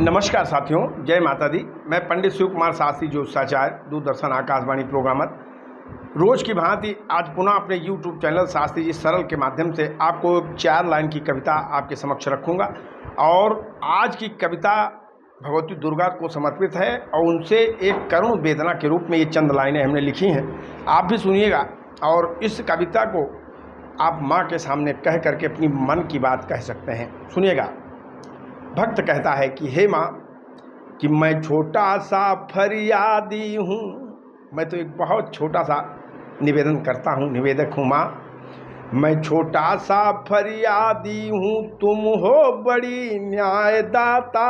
नमस्कार साथियों, जय माता दी। मैं पंडित शिव कुमार शास्त्री ज्योतिषाचार्य, दूरदर्शन आकाशवाणी प्रोग्रामर, रोज की भांति आज पुनः अपने YouTube चैनल शास्त्री जी सरल के माध्यम से आपको 4 लाइन की कविता आपके समक्ष रखूंगा। और आज की कविता भगवती दुर्गा को समर्पित है और उनसे एक करुण वेदना के रूप में ये चंद लाइनें हमने लिखी हैं। आप भी सुनिएगा और इस कविता को आप माँ के सामने कह करके अपनी मन की बात कह सकते हैं। सुनिएगा। भक्त कहता है कि हे माँ, कि मैं छोटा सा फरियादी हूँ। मैं तो एक बहुत छोटा सा निवेदन करता हूँ, निवेदक हूँ माँ। मैं छोटा सा फरियादी हूँ, तुम हो बड़ी न्यायदाता।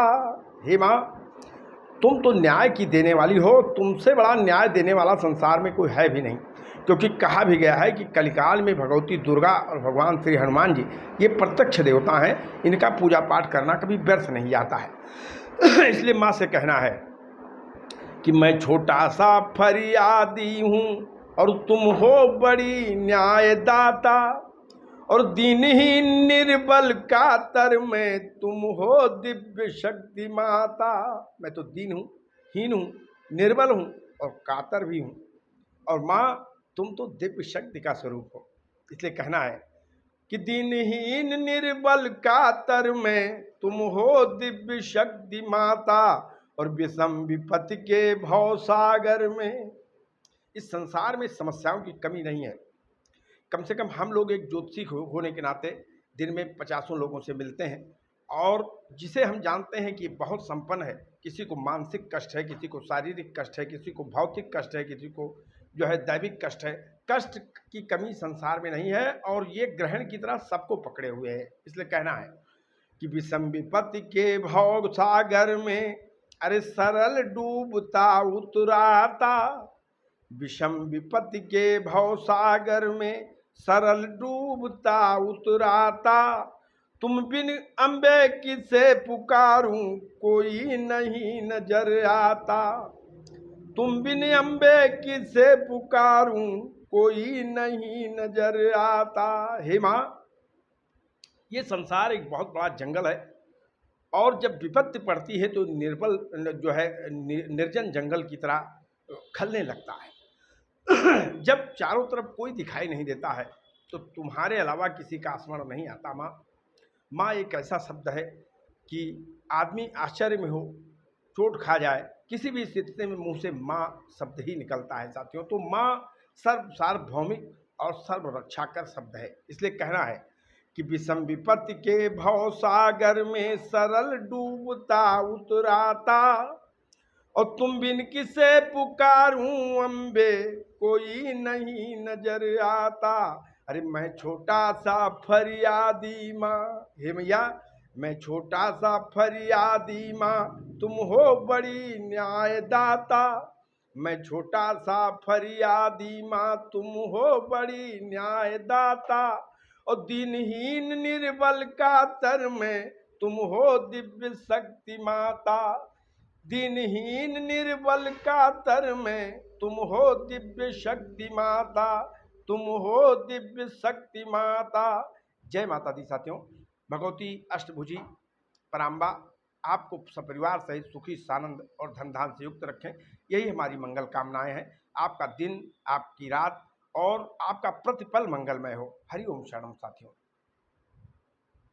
हे माँ, तुम तो न्याय की देने वाली हो, तुमसे बड़ा न्याय देने वाला संसार में कोई है भी नहीं। क्योंकि कहा भी गया है कि कलिकाल में भगवती दुर्गा और भगवान श्री हनुमान जी ये प्रत्यक्ष देवता हैं, इनका पूजा पाठ करना कभी व्यर्थ नहीं जाता है। इसलिए माँ से कहना है कि मैं छोटा सा फरियादी हूँ और तुम हो बड़ी न्यायदाता, और दीनहीन निर्बल कातर में तुम हो दिव्य शक्ति माता। मैं तो दीन हूँ, हीन हूँ, निर्बल हूँ और कातर भी हूँ, और माँ तुम तो दिव्य शक्ति का स्वरूप हो। इसलिए कहना है कि दीनहीन निर्बल कातर में तुम हो दिव्य शक्ति माता, और विषम विपत्ति के भव सागर में। इस संसार में समस्याओं की कमी नहीं है। कम से कम हम लोग एक ज्योतिषी होने के नाते दिन में 50 लोगों से मिलते हैं, और जिसे हम जानते हैं कि बहुत संपन्न है। किसी को मानसिक कष्ट है, किसी को शारीरिक कष्ट है, किसी को भौतिक कष्ट है, किसी को जो है दैविक कष्ट है। कष्ट की कमी संसार में नहीं है, और ये ग्रहण की तरह सबको पकड़े हुए है। इसलिए कहना है कि विषम विपत्ति के भव सागर में, अरे सरल डूबता उतराता। विषम विपत्ति के भव सागर में सरल डूबता उतराता। तुम बिन अम्बे किसे पुकारूं, कोई नहीं नजर आता। तुम बिन अम्बे किसे पुकारूं, कोई नहीं नजर आता। हे माँ, ये संसार एक बहुत बड़ा जंगल है, और जब विपत्ति पड़ती है तो निर्बल जो है निर्जन जंगल की तरह खलने लगता है। जब चारों तरफ कोई दिखाई नहीं देता है तो तुम्हारे अलावा किसी का स्मरण नहीं आता। माँ, माँ एक ऐसा शब्द है कि आदमी आश्चर्य में हो, चोट खा जाए, किसी भी स्थिति में मुंह से माँ शब्द ही निकलता है साथियों। तो माँ सार्वभौमिक और सर्वरक्षाकर शब्द है। इसलिए कहना है कि विषम विपत्ति के भव सागर में सरल डूबता उतराता, और तुम बिन किसे पुकारूं अम्बे, कोई नहीं नजर आता। अरे मैं छोटा सा फरियादी माँ, हे मैया मैं छोटा सा फरियादी माँ, तुम हो बड़ी न्यायदाता। मैं छोटा सा फरियादी माँ, तुम हो बड़ी न्यायदाता, और दीनहीन निर्बल कातर में तुम हो दिव्य शक्ति माता। दीनहीन निर्बल कातर में तुम हो दिव्य शक्ति माता, तुम हो दिव्य शक्ति माता। जय माता दी साथियों। भगवती अष्टभुजी पराम्बा आपको सपरिवार सहित सुखी सानंद और धन धान से युक्त रखें, यही हमारी मंगल कामनाएं हैं। आपका दिन, आपकी रात और आपका प्रतिपल मंगलमय हो। हरि ओम शरणम साथियों।